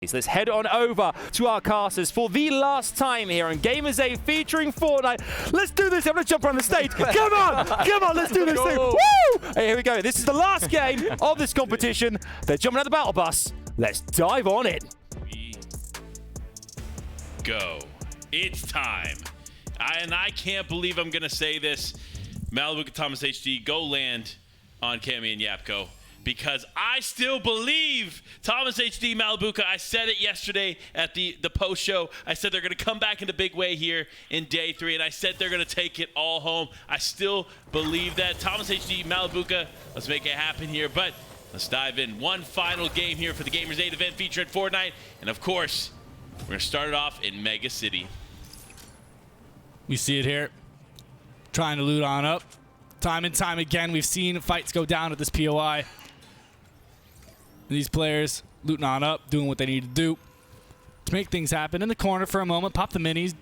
Let's head on over to our casters for the last time here on Gamers8 featuring Fortnite. Let's do this. I'm going to jump around the stage. Come on, let's do this thing. Woo! Hey, here we go. This is the last game of this competition. They're jumping out the battle bus. Let's dive on it. We go. It's time. I can't believe I'm going to say this. Malibuka Thomas HD, go land on Cammy and Yapko. Because I still believe Thomas HD Malibuka. I said it yesterday at the post show. I said they're going to come back in a big way here in day 3, and I said they're going to take it all home. I still believe that. Thomas HD Malibuka, let's make it happen here. But let's dive in. One final game here for the Gamers8 event featuring Fortnite. And of course, we're going to start it off in Mega City. We see it here. Trying to loot on up. Time and time again, we've seen fights go down at this POI. These players looting on up, doing what they need to do to make things happen. In the corner for a moment, pop the minis.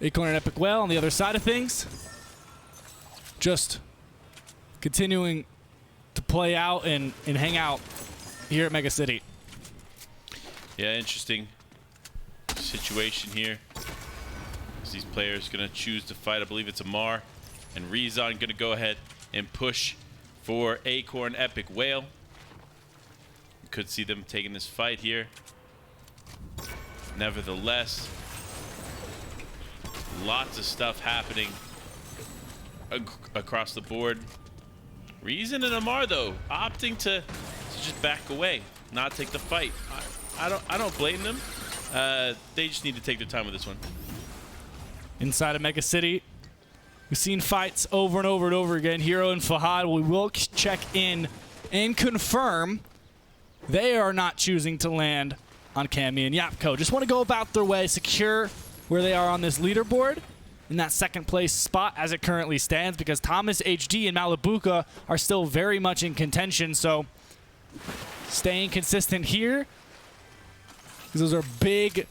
Acorn and Epic Whale on the other side of things. Just continuing to play out and hang out here at Mega City. Yeah, interesting situation here. These players going to choose to fight. I believe it's Amar and Rezon going to go ahead and push for Acorn Epic Whale. Could see them taking this fight here. Nevertheless, lots of stuff happening across the board. Reason and Amar though opting to just back away, not take the fight. I don't blame them. They just need to take their time with this one. Inside of Mega City, we've seen fights over and over and over again. Hero and Fahad, we will check in and confirm they are not choosing to land on Cammy and Yapko. Just want to go about their way, secure where they are on this leaderboard in that second place spot as it currently stands, because Thomas HD and Malibuka are still very much in contention. So staying consistent here, because those are big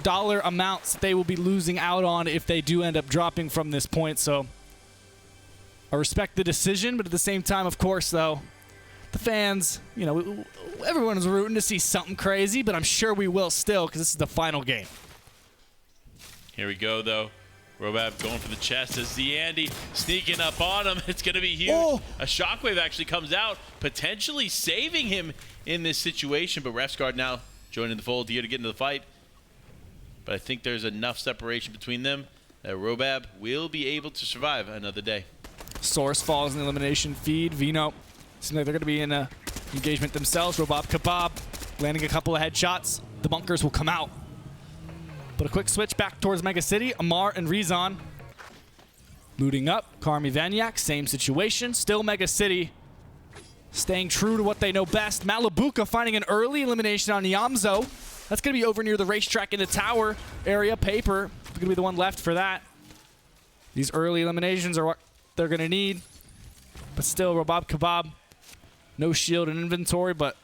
dollar amounts that they will be losing out on if they do end up dropping from this point. So I respect the decision, but at the same time, of course, though, the fans, you know, everyone's rooting to see something crazy, but I'm sure we will still, because this is the final game. Here we go, though. Robab going for the chest as the Andy sneaking up on him. It's going to be huge. Oh. A shockwave actually comes out, potentially saving him in this situation, but Refsguard now joining the fold here to get into the fight. But I think there's enough separation between them that Robab will be able to survive another day. Source falls in the elimination feed. Vino, seems like they're going to be in a engagement themselves. Robab Kebab landing a couple of headshots. The bunkers will come out. But a quick switch back towards Mega City. Amar and Rezon looting up. Carmi Vanyak, same situation. Still Mega City staying true to what they know best. Malibuka finding an early elimination on Yamzo. That's going to be over near the racetrack in the tower area. Paper going to be the one left for that. These early eliminations are what they're going to need. But still, Robab Kebab, no shield in inventory, but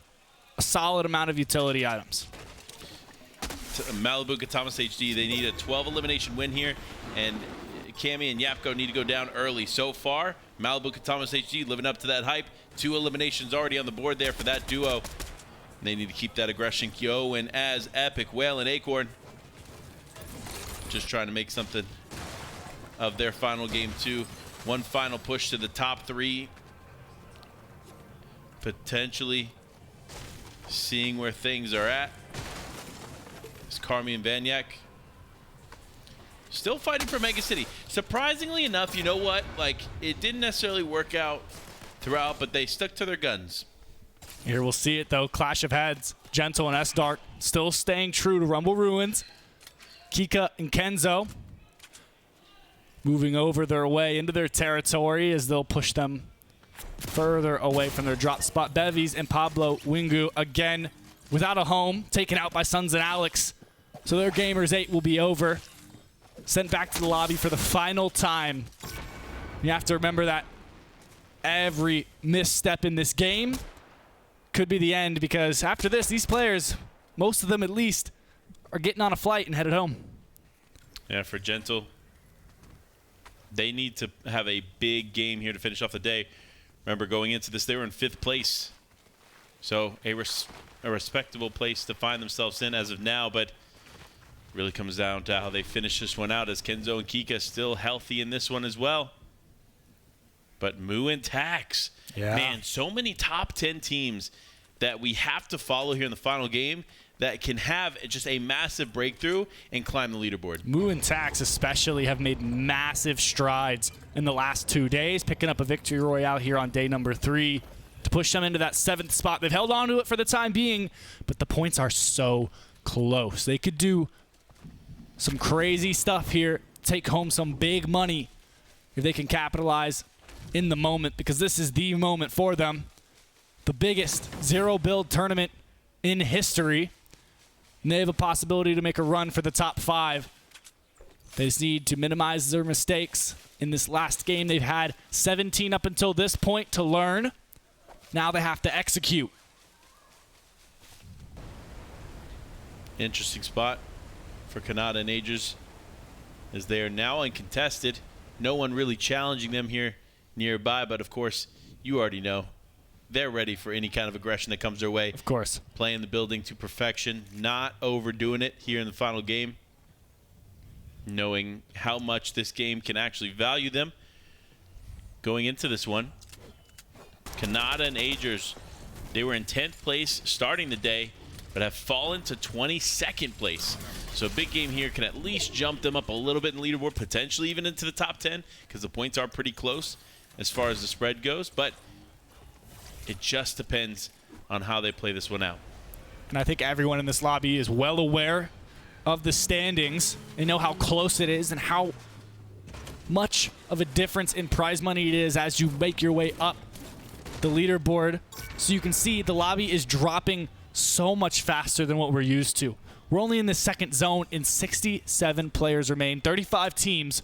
a solid amount of utility items. Malibuka Thomas HD, they need a 12 elimination win here, and Cammy and Yapko need to go down early. So far, Malibuka Thomas HD living up to that hype. 2 eliminations already on the board there for that duo. They need to keep that aggression going as Epic Whale and Acorn just trying to make something of their final game 2. One final push to the top 3. Potentially seeing where things are at. It's Carmi and Vanyak still fighting for Mega City. Surprisingly enough, you know what? Like, it didn't necessarily work out throughout, but they stuck to their guns. Here we'll see it, though. Clash of Heads. Gentle and S-Dark still staying true to Rumble Ruins. Kika and Kenzo moving over their way into their territory as they'll push them further away from their drop spot. Bevies and Pablo Wingu again without a home, taken out by Sons and Alex. So their Gamers8 will be over. Sent back to the lobby for the final time. You have to remember that every misstep in this game could be the end, because after this, these players, most of them at least, are getting on a flight and headed home. Yeah, for Gentle, they need to have a big game here to finish off the day. Remember, going into this, they were in 5th place. So a a respectable place to find themselves in as of now, but really comes down to how they finish this one out, as Kenzo and Kika still healthy in this one as well. But Moo and Tax, man, so many top 10 teams that we have to follow here in the final game that can have just a massive breakthrough and climb the leaderboard. Moo and Tax especially have made massive strides in the last 2 days, picking up a victory royale here on day number 3 to push them into that 7th spot. They've held on to it for the time being, but the points are so close. They could do some crazy stuff here, take home some big money if they can capitalize in the moment, because this is the moment for them. The biggest zero-build tournament in history. And they have a possibility to make a run for the top 5. They just need to minimize their mistakes. In this last game, they've had 17 up until this point to learn. Now they have to execute. Interesting spot for Kanata and Agers, as they are now uncontested. No one really challenging them here nearby, but of course, you already know. They're ready for any kind of aggression that comes their way. Of course. Playing the building to perfection, not overdoing it here in the final game. Knowing how much this game can actually value them. Going into this one, Kanata and Agers, they were in 10th place starting the day, but have fallen to 22nd place. So a big game here can at least jump them up a little bit in leaderboard, potentially even into the top 10, because the points are pretty close as far as the spread goes. But it just depends on how they play this one out. And I think everyone in this lobby is well aware of the standings. They know how close it is and how much of a difference in prize money it is as you make your way up the leaderboard. So you can see the lobby is dropping so much faster than what we're used to. We're only in the 2nd zone and 67 players remain, 35 teams,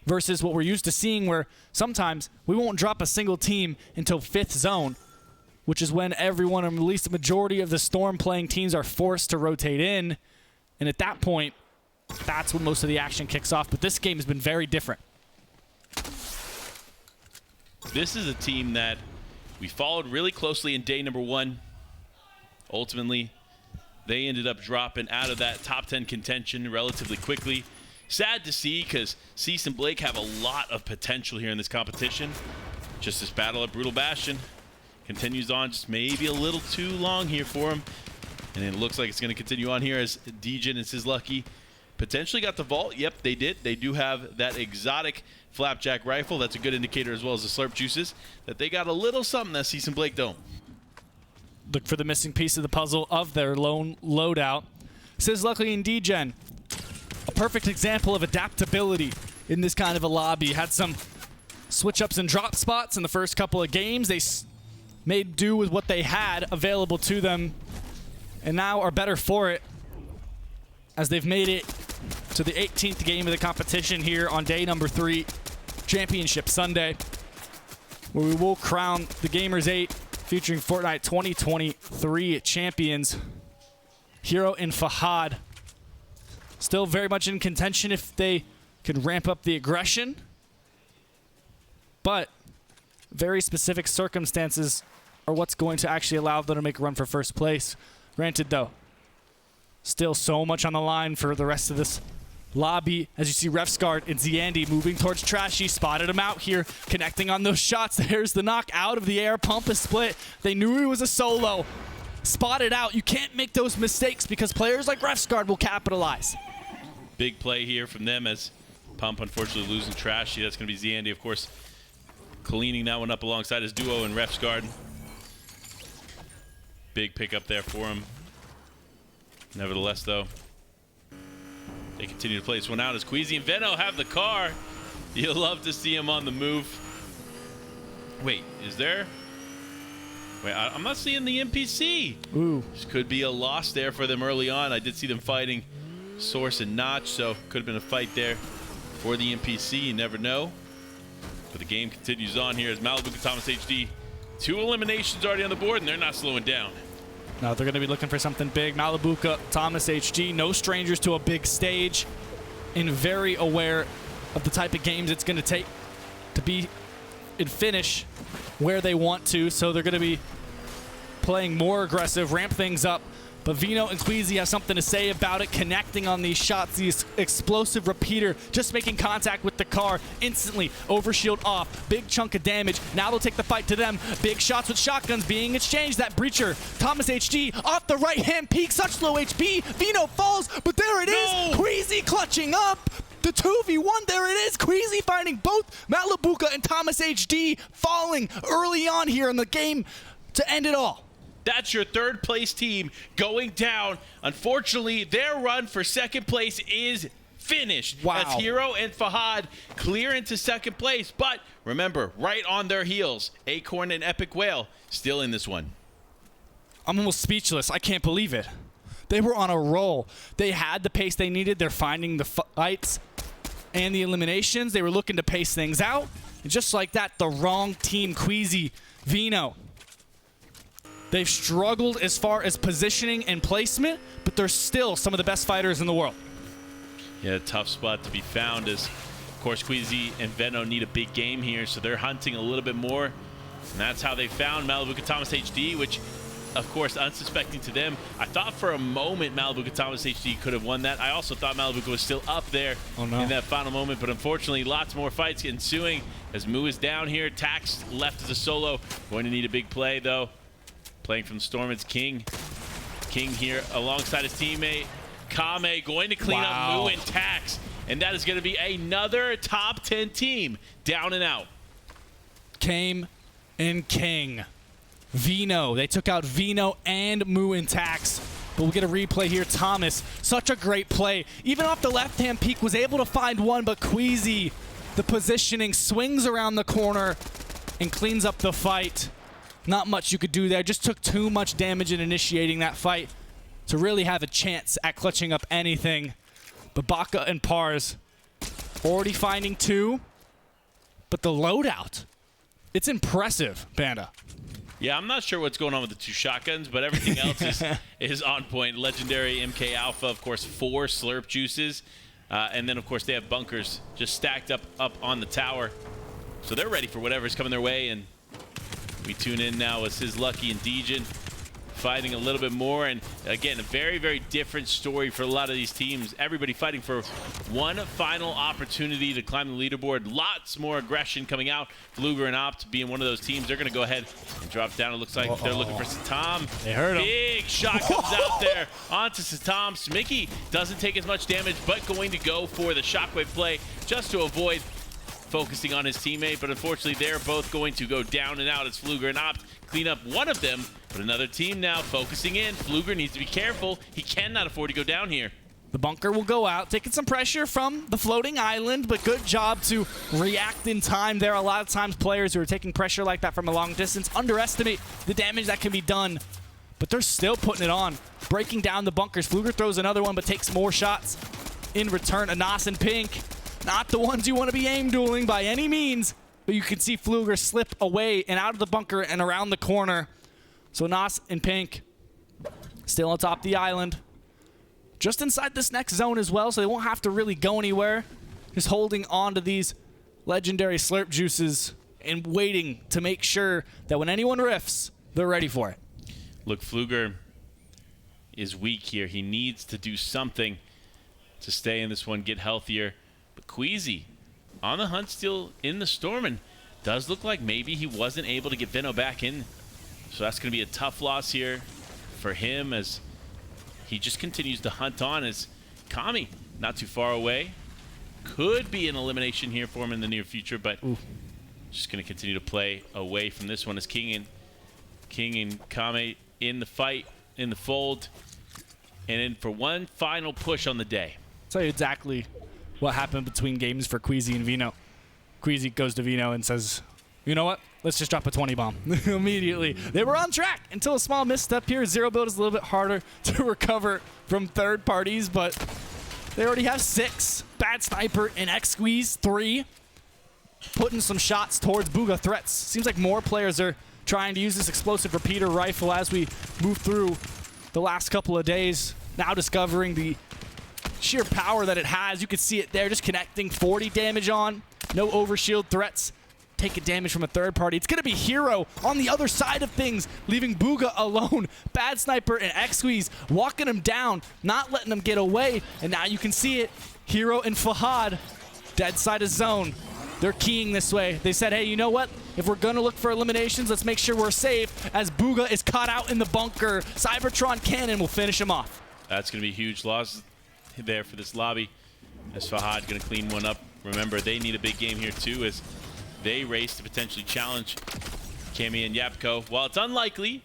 versus what we're used to seeing, where sometimes we won't drop a single team until 5th zone, which is when everyone, or at least the majority of the Storm playing teams, are forced to rotate in. And at that point, that's when most of the action kicks off. But this game has been very different. This is a team that we followed really closely in day number 1. Ultimately, they ended up dropping out of that top 10 contention relatively quickly. Sad to see, because Cease and Blake have a lot of potential here in this competition. Just this battle at Brutal Bastion continues on, just maybe a little too long here for him. And it looks like it's going to continue on here as Djinn and Sizlucky potentially got the vault. Yep, they did. They do have that exotic flapjack rifle. That's a good indicator, as well as the slurp juices, that they got a little something that Cease and Blake don't. Look for the missing piece of the puzzle of their lone loadout. Sizlucky and Djinn, a perfect example of adaptability in this kind of a lobby. Had some switch-ups and drop spots in the first couple of games. They made do with what they had available to them, and now are better for it, as they've made it to the 18th game of the competition here on day number 3, Championship Sunday, where we will crown the Gamers8 featuring Fortnite 2023 champions. Hero and Fahad still very much in contention if they can ramp up the aggression, but very specific circumstances are what's going to actually allow them to make a run for first place. Granted, though, still so much on the line for the rest of this lobby. As you see, Refsguard and Ziandi moving towards Trashy. Spotted him out here, connecting on those shots. There's the knock out of the air. Pump is split. They knew he was a solo. Spotted out. You can't make those mistakes because players like Refsguard will capitalize. Big play here from them, as Pump unfortunately losing Trashy. That's going to be Ziandi, of course, cleaning that one up alongside his duo and Refsguard. Big pickup there for him. Nevertheless, though, they continue to play this one out as Queasy and Veno have the car. You'll love to see him on the move. Wait, is there? Wait, I'm not seeing the NPC. Ooh. This could be a loss there for them early on. I did see them fighting Source and Notch, so could have been a fight there for the NPC. You never know. But the game continues on here as Malibu and Thomas HD. 2 eliminations already on the board, and they're not slowing down. Now they're going to be looking for something big. Malibuka, Thomas HG, no strangers to a big stage, and very aware of the type of games it's going to take to be and finish where they want to. So they're going to be playing more aggressive, ramp things up. But Vino and Queasy have something to say about it, connecting on these shots, these explosive repeater, just making contact with the car instantly. Overshield off, big chunk of damage. Now they'll take the fight to them. Big shots with shotguns being exchanged. That breacher, Thomas HD, off the right-hand peak, such low HP. Vino falls, but there it is. Queasy clutching up. The 2v1, there it is. Queasy finding both Malibuka and Thomas HD falling early on here in the game to end it all. That's your third place team going down. Unfortunately, their run for second place is finished. Wow. As Hero and Fahad clear into second place. But remember, right on their heels, Acorn and Epic Whale still in this one. I'm almost speechless. I can't believe it. They were on a roll. They had the pace they needed. They're finding the fights and the eliminations. They were looking to pace things out. And just like that, the wrong team, Queasy, Vino. They've struggled as far as positioning and placement, but they're still some of the best fighters in the world. Yeah, tough spot to be found as, of course, Queasy and Veno need a big game here, so they're hunting a little bit more. And that's how they found Malibuka Thomas HD, which, of course, unsuspecting to them. I thought for a moment Malibuka Thomas HD could have won that. I also thought Malibuka was still up there in that final moment, but unfortunately, lots more fights ensuing as Moo is down here. Tax left as a solo. Going to need a big play, though. Playing from the Storm, it's King. King here alongside his teammate. Kame going to clean up Moo and Tax. And that is going to be another top 10 team down and out. Kame and King. Vino. They took out Vino and Moo and Tax. But we'll get a replay here. Thomas, such a great play. Even off the left-hand peak, was able to find one, but Queasy, the positioning, swings around the corner and cleans up the fight. Not much you could do there. Just took too much damage in initiating that fight to really have a chance at clutching up anything. But Baka and Pars already finding two. But the loadout, it's impressive, Panda. Yeah, I'm not sure what's going on with the two shotguns, but everything else is on point. Legendary MK Alpha, of course, 4 slurp juices. And then, of course, they have bunkers just stacked up on the tower. So they're ready for whatever's coming their way. And we tune in now with Sis Lucky and Dejin fighting a little bit more. And again, a very, very different story for a lot of these teams. Everybody fighting for one final opportunity to climb the leaderboard. Lots more aggression coming out. Fluger and Opt being one of those teams. They're going to go ahead and drop down. It looks like they're looking for Satam. They heard him. Big shot comes out there onto Satam. Smicky doesn't take as much damage, but going to go for the shockwave play just to avoid focusing on his teammate, but unfortunately they're both going to go down and out as Fluger and Opt clean up one of them, but another team now focusing in. Fluger needs to be careful. He cannot afford to go down here. The bunker will go out, taking some pressure from the floating island, but good job to react in time there. A lot of times players who are taking pressure like that from a long distance underestimate the damage that can be done, but they're still putting it on, breaking down the bunkers. Fluger throws another one, but takes more shots in return. Anas and Pink, not the ones you want to be aim dueling by any means, but you can see Fluger slip away and out of the bunker and around the corner. So Anas and Pink still on top of the island, just inside this next zone as well, so they won't have to really go anywhere. Just holding on to these legendary slurp juices and waiting to make sure that when anyone riffs, they're ready for it. Look, Fluger is weak here. He needs to do something to stay in this one, get healthier. But Queasy on the hunt still in the storm, and does look like maybe he wasn't able to get Veno back in. So that's going to be a tough loss here for him as he just continues to hunt on as Kami not too far away. Could be an elimination here for him in the near future, but just going to continue to play away from this one as King and Kame in the fight, in the fold, and in for one final push on the day. I'll tell you exactly what happened between games for Queasy and Vino. Queasy goes to Vino and says, you know what? Let's just drop a 20 bomb immediately. They were on track until a small misstep here. Zero build is a little bit harder to recover from third parties, but they already have 6. Bad Sniper and X-Squeeze 3. Putting some shots towards Booga threats. Seems like more players are trying to use this explosive repeater rifle as we move through the last couple of days. Now discovering the sheer power that it has. You can see it there, just connecting 40 damage on. No overshield threats taking damage from a third party. It's going to be Hero on the other side of things, leaving Booga alone. Bad Sniper and X-Squeeze walking him down, not letting him get away. And now you can see it. Hero and Fahad, dead side of zone. They're keying this way. They said, hey, you know what? If we're going to look for eliminations, let's make sure we're safe as Booga is caught out in the bunker. Cybertron Cannon will finish him off. That's going to be a huge loss there for this lobby as Fahad going to clean one up. Remember, they need a big game here too as they race to potentially challenge Cammy and Yapko. While it's unlikely,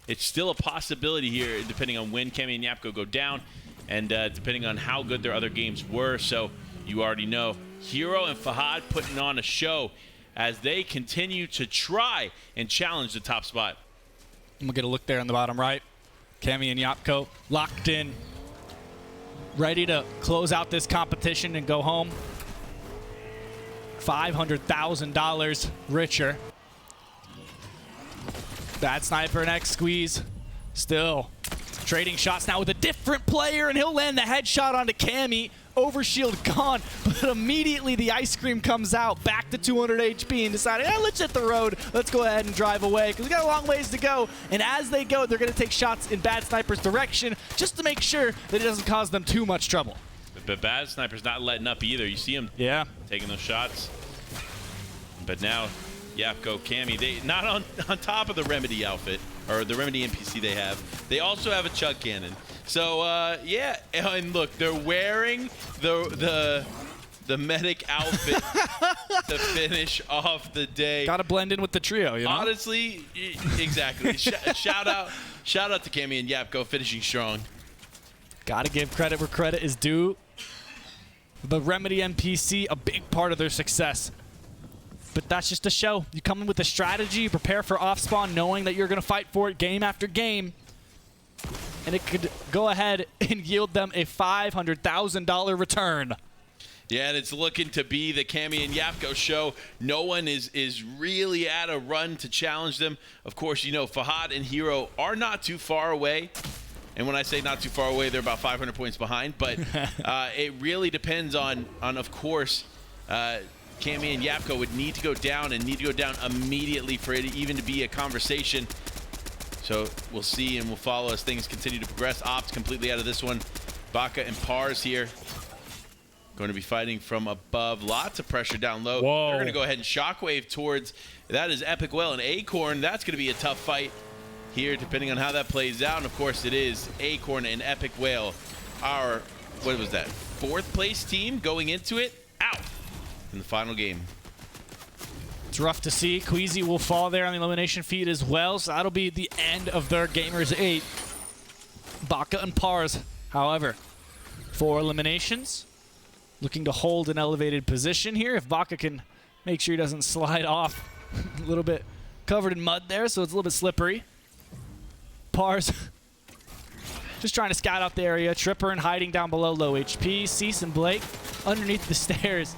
it's still a possibility here depending on when Cammy and Yapko go down and depending on how good their other games were. So you already know. Hero and Fahad putting on a show as they continue to try and challenge the top spot. We'll get a look there on the bottom right. Cammy and Yapko locked in, ready to close out this competition and go home. $500,000 richer. Bad Sniper and X-Squeeze still trading shots now with a different player, and he'll land the headshot onto Cammy. Overshield gone, but immediately the ice cream comes out, back to 200 HP, and deciding, let's hit the road. Let's go ahead and drive away, because we got a long ways to go. And as they go, they're going to take shots in Bad Sniper's direction, just to make sure that it doesn't cause them too much trouble. But Bad Sniper's not letting up either. You see him taking those shots. But now, Yapko, Cammy, they not on top of the Remedy outfit, or the Remedy NPC they have. They also have a Chug Cannon. So, yeah, and look, they're wearing the medic outfit to finish off the day. Gotta blend in with the trio, you know? Honestly, exactly. Shout out to Cammy and Yapko finishing strong. Gotta give credit where credit is due. The Remedy NPC, a big part of their success. But that's just a show. You come in with a strategy, you prepare for off-spawn, knowing that you're going to fight for it game after game. And it could go ahead and yield them a $500,000 return. Yeah, and it's looking to be the Cammy and Yapko show. No one is really at a run to challenge them. Of course, you know, Fahad and Hero are not too far away. And when I say not too far away, they're about 500 points behind. But it really depends on of course, Cammy and Yapko would need to go down and need to go down immediately for it even to be a conversation. So we'll see and we'll follow as things continue to progress. Ops completely out of this one. Baka and Pars here going to be fighting from above. Lots of pressure down low. Whoa. They're going to go ahead and shockwave towards, that is Epic Whale and Acorn. That's going to be a tough fight here depending on how that plays out. And of course it is Acorn and Epic Whale, our, what was that, 4th place team going into it, out in the final game. It's rough to see. Queasy will fall there on the elimination feed as well, so that'll be the end of their Gamers8. Baka and Pars, however, 4 eliminations. Looking to hold an elevated position here. If Baka can make sure he doesn't slide off. A little bit covered in mud there, so it's a little bit slippery. Pars just trying to scout out the area. Tripper and hiding down below low HP. Cease and Blake underneath the stairs.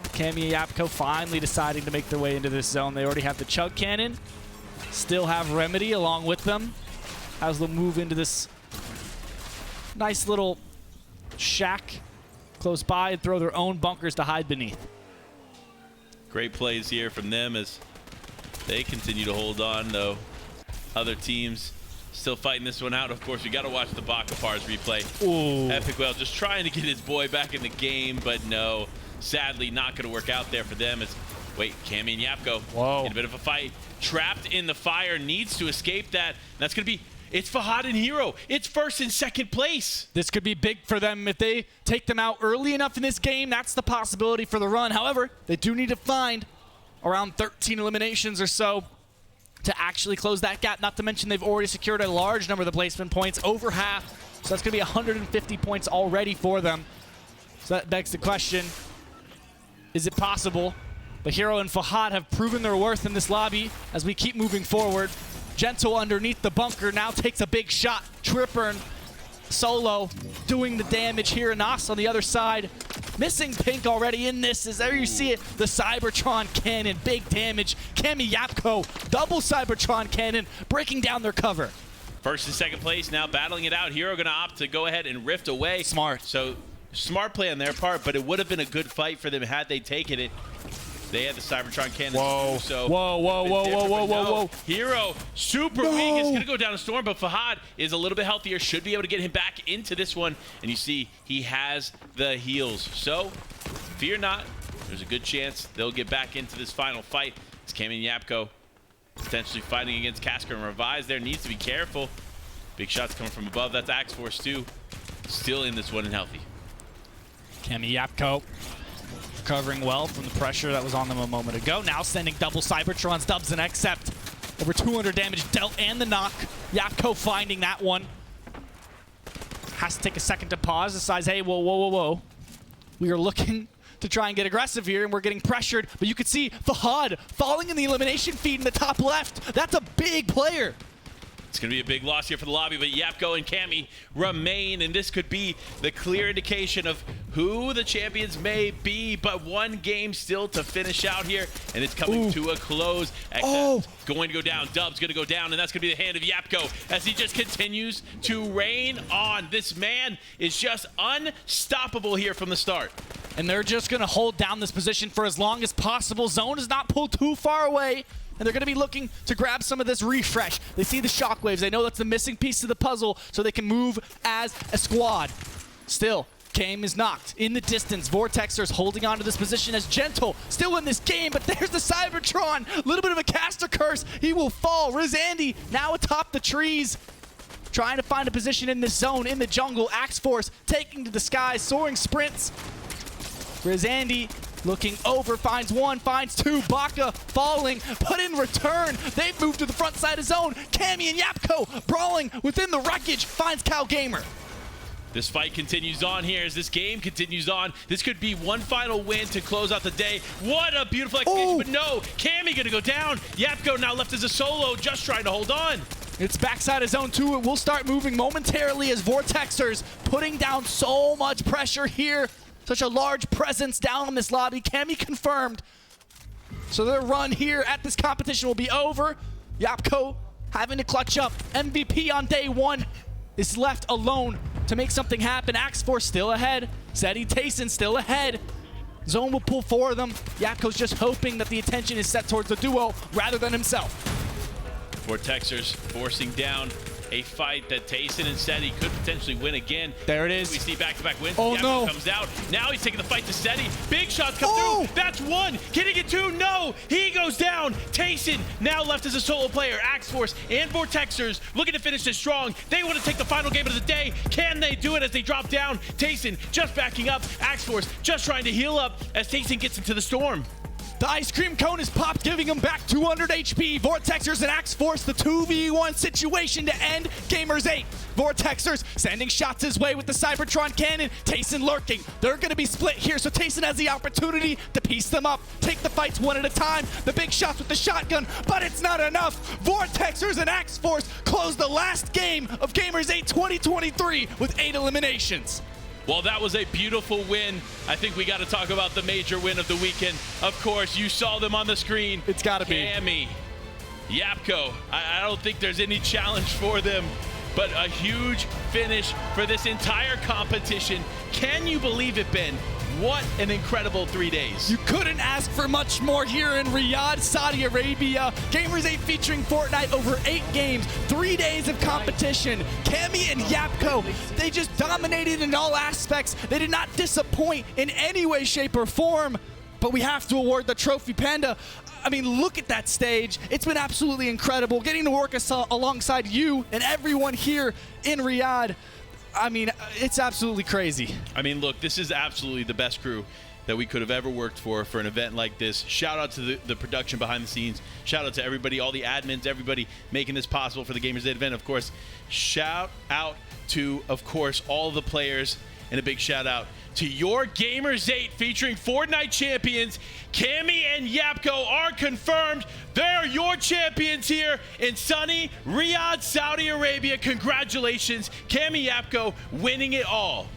Cammy and Yapko finally deciding to make their way into this zone. They already have the Chug Cannon. Still have Remedy along with them as they'll move into this nice little shack close by and throw their own bunkers to hide beneath. Great plays here from them as they continue to hold on, though. Other teams still fighting this one out. Of course, we got to watch the Baka Pars replay. Ooh. Epic Whale just trying to get his boy back in the game, but no. Sadly, not going to work out there for them. As wait, Cammy and Yapko in a bit of a fight. Trapped in the fire, needs to escape that. That's going to be, it's Fahad and Hero. It's 1st and 2nd place. This could be big for them. If they take them out early enough in this game, that's the possibility for the run. However, they do need to find around 13 eliminations or so to actually close that gap. Not to mention they've already secured a large number of the placement points, over half. So that's going to be 150 points already for them. So that begs the question, is it possible? But Hero and Fahad have proven their worth in this lobby as we keep moving forward. Gentle underneath the bunker now takes a big shot. Tripper and Solo doing the damage here. Nas on the other side. Missing Pink already in this. As there you see it, the Cybertron Cannon, big damage. Cammy Yapko, double Cybertron Cannon, breaking down their cover. 1st and 2nd place now battling it out. Hero going to opt to go ahead and rift away. Smart. So smart play on their part, but it would have been a good fight for them had they taken it. They had the Cybertron cannon. Whoa. So Whoa. Hero, super weak. It's going to go down a storm, but Fahad is a little bit healthier. Should be able to get him back into this one. And you see, he has the heals. So, fear not. There's a good chance they'll get back into this final fight. It's Cammy and Yapko potentially fighting against Casca and Revise there. Needs to be careful. Big shots coming from above. That's Axe Force too. Still in this one and healthy. Cammy Yapko recovering well from the pressure that was on them a moment ago. Now sending double Cybertrons, dubs and accept. Over 200 damage dealt and the knock. Yapko finding that one. Has to take a second to pause. Decides, hey, whoa. We are looking to try and get aggressive here, and we're getting pressured. But you can see Fahad falling in the elimination feed in the top left. That's a big player. It's going to be a big loss here for the lobby, but Yapko and Cammy remain, and this could be the clear indication of who the champions may be, but one game still to finish out here, and it's coming to a close. Going to go down. Dub's going to go down, and that's going to be the hand of Yapko as he just continues to rain on. This man is just unstoppable here from the start. And they're just going to hold down this position for as long as possible. Zone is not pulled too far away. And they're going to be looking to grab some of this refresh. They see the shockwaves. They know that's the missing piece of the puzzle, so they can move as a squad. Still, Game is knocked in the distance. Vortexers holding on to this position as Gentle still in this game, but there's the Cybertron. A little bit of a caster curse. He will fall. Rizandy now atop the trees, trying to find a position in this zone, in the jungle. Axe Force taking to the skies, soaring sprints. Rizandy looking over, finds one, finds two. Baka falling, but in return, they've moved to the front side of zone. Cammy and Yapko brawling within the wreckage, finds Cal Gamer. This fight continues on here as this game continues on. This could be one final win to close out the day. What a beautiful execution, but no, Cammy gonna go down. Yapko now left as a solo, just trying to hold on. It's backside of zone 2. It will start moving momentarily as Vortexers putting down so much pressure here. Such a large presence down on this lobby. Cammy confirmed. So their run here at this competition will be over. Yapko having to clutch up. MVP on day 1 is left alone to make something happen. Axe Force still ahead. Zeddy Tayson still ahead. Zone will pull for them. Yapko's just hoping that the attention is set towards the duo rather than himself. Vortexers forcing down a fight that Tayson and Seti could potentially win again. There it is. We see back-to-back wins. Oh, Yapko no. comes out. Now he's taking the fight to Seti. Big shots come through. That's one. Can he get two? No. He goes down. Tayson now left as a solo player. Axe Force and Vortexers looking to finish this strong. They want to take the final game of the day. Can they do it as they drop down? Tayson just backing up. Axe Force just trying to heal up as Tayson gets into the storm. The ice cream cone is popped, giving him back 200 HP. Vortexers and Axe Force, the 2v1 situation to end Gamers8. Vortexers sending shots his way with the Cybertron cannon. Tayson lurking. They're going to be split here, so Tayson has the opportunity to piece them up, take the fights one at a time. The big shots with the shotgun, but it's not enough. Vortexers and Axe Force close the last game of Gamers8 2023 with 8 eliminations. Well, that was a beautiful win. I think we got to talk about the major win of the weekend. Of course, you saw them on the screen. It's got to be. Cammy, Yapko. I don't think there's any challenge for them, but a huge finish for this entire competition. Can you believe it, Ben? What an incredible 3 days. You couldn't ask for much more here in Riyadh, Saudi Arabia. Gamers8 featuring Fortnite over 8 games, 3 days of competition. Cammy and Yapko, they just dominated in all aspects. They did not disappoint in any way, shape, or form. But we have to award the trophy. Panda, I mean, look at that stage. It's been absolutely incredible. Getting to work alongside you and everyone here in Riyadh. I mean, it's absolutely crazy. I mean, look, this is absolutely the best crew that we could have ever worked for an event like this. Shout out to the production behind the scenes. Shout out to everybody, all the admins, everybody making this possible for the Gamers8 event. Of course, shout out to, of course, all the players, and a big shout out to your Gamers8 featuring Fortnite champions. Cammy and Yapko are confirmed. They're your champions here in sunny Riyadh, Saudi Arabia. Congratulations, Cammy, Yapko, winning it all.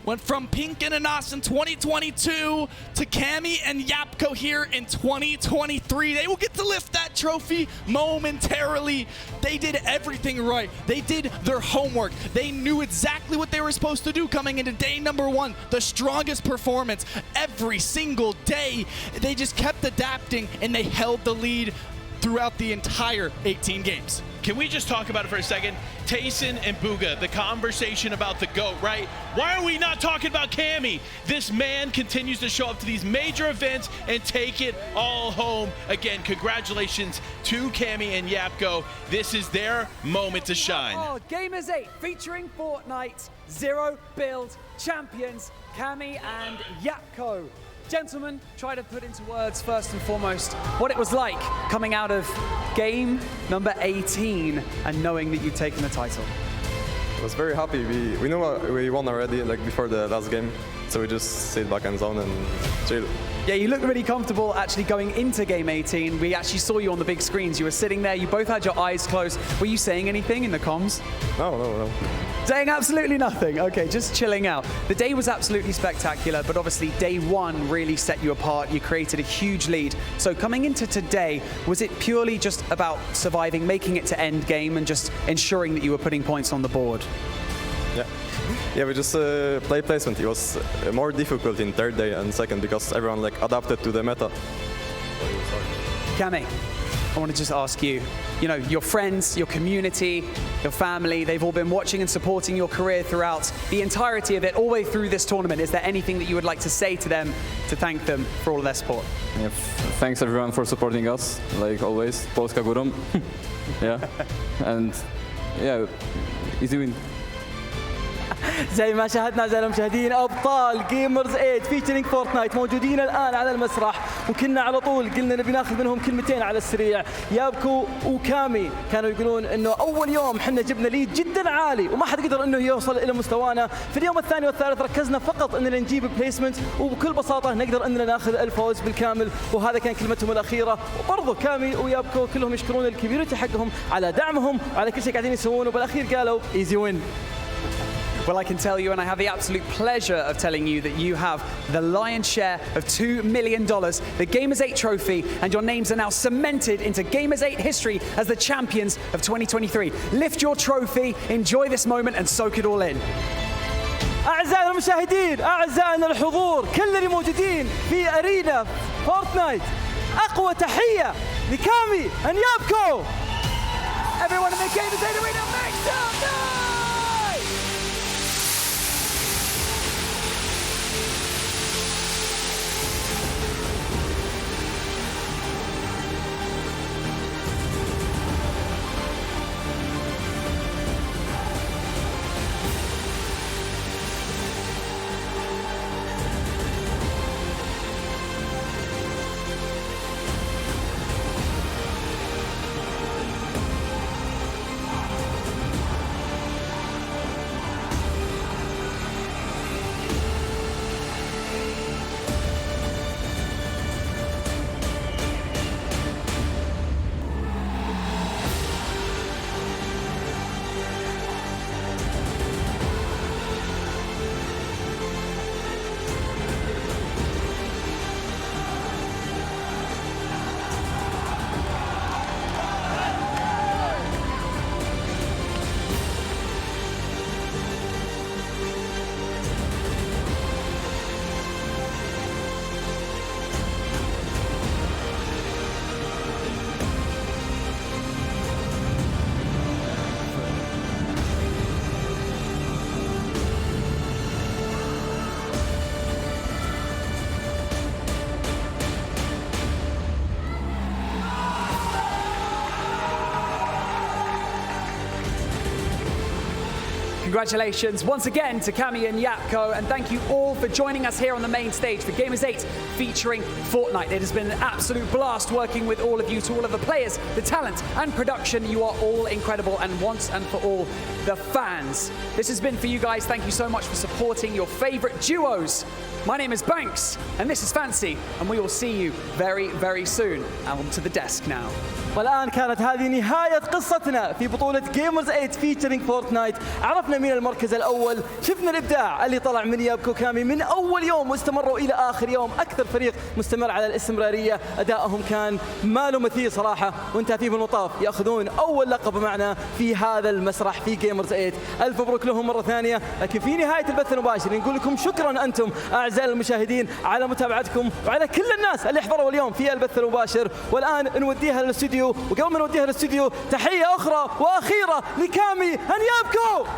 went from Pink and Anas in 2022 to Cammy and Yapko here in 2023. They will get to lift that trophy momentarily. They did everything right. They did their homework. They knew exactly what they were supposed to do coming into day number 1. The strongest performance every single day. They just kept adapting and they held the lead throughout the entire 18 games. Can we just talk about it for a second? Tayson and Booga, the conversation about the GOAT, right? Why are we not talking about Cammy? This man continues to show up to these major events and take it all home. Again, congratulations to Cammy and Yapko. This is their moment to shine. Oh, Gamers8 featuring Fortnite, Zero Build champions, Cammy and Yapko. Gentlemen, try to put into words first and foremost what it was like coming out of game number 18 and knowing that you'd taken the title. I was very happy. We knew we won already, like before the last game, so we just stayed back in zone and chill. Yeah, you looked really comfortable actually going into game 18. We actually saw you on the big screens. You were sitting there, you both had your eyes closed. Were you saying anything in the comms? No. Saying absolutely nothing. Okay, just chilling out. The day was absolutely spectacular, but obviously day 1 really set you apart. You created a huge lead. So coming into today, was it purely just about surviving, making it to end game, and just ensuring that you were putting points on the board? Yeah, we just play placement. It was more difficult in third day and second because everyone like adapted to the meta. Cammy, I want to just ask you, your friends, your community, your family, they've all been watching and supporting your career throughout the entirety of it, all the way through this tournament. Is there anything that you would like to say to them to thank them for all of their support? Yeah, thanks everyone for supporting us, like always. Polska górą. Yeah, and yeah, easy win. زي ما شاهدنا أعزائي المشاهدين أبطال جيمرز 8 فيتشرينج فورتنايت موجودين الآن على المسرح، وكنا على طول قلنا نبي ناخذ منهم كلمتين على السريع. يابكو وكامي كانوا يقولون إنه أول يوم حنا جبنا ليد جدا عالي وما حد قدر إنه يوصل إلى مستوانا. في اليوم الثاني والثالث ركزنا فقط إننا نجيب بليسمنت وبكل بساطة نقدر إننا ناخذ الفوز بالكامل، وهذا كان كلمتهم الأخيرة. وبرضه كامي ويابكو كلهم يشكرون الكوميونتي حقهم على دعمهم وعلى كل شيء قاعدين يسوونه، وبالأخير قالوا easy win. Well, I can tell you, and I have the absolute pleasure of telling you, that you have the lion's share of $2 million, the Gamers8 trophy, and your names are now cemented into Gamers8 history as the champions of 2023. Lift your trophy, enjoy this moment, and soak it all in. أعزائنا المشاهدين، أعزائنا الحضور، كل اللي موجودين في أرينا فورتنايت، أقوى تحية لكامي and يابكو. Everyone in the Gamers8 arena, make some noise! Congratulations once again to Cammy and Yapko, and thank you all for joining us here on the main stage for Gamers8 featuring Fortnite. It has been an absolute blast working with all of you, to all of the players, the talent and production. You are all incredible, and once and for all, the fans. This has been for you guys. Thank you so much for supporting your favorite duos My name is Banks, and this is Fancy, and we will see you very, very soon. On to the desk now. والآن كانت هذه نهاية قصتنا في بطولة جيمرز 8 فيتشرينج فورتنايت. عرفنا مين المركز الأول، شفنا الإبداع اللي طلع من يابكو كامي من أول يوم واستمروا إلى آخر يوم. أكثر فريق مستمر على الاستمرارية، أدائهم كان ما له مثيل صراحة، وانتهى فيه بالمطاف يأخذون أول لقب معنا في هذا المسرح في جيمرز 8. ألف مبروك لهم مرة ثانية. لكن في نهاية البث المباشر نقول لكم شكرا أنتم أعزائي المشاهدين على متابعتكم وعلى كل الناس اللي حضروا اليوم في البث المباشر. والآن نوديها للاستوديو، وقبل ما نوديها للاستوديو تحية أخرى وأخيرة لكامي أن يابكو.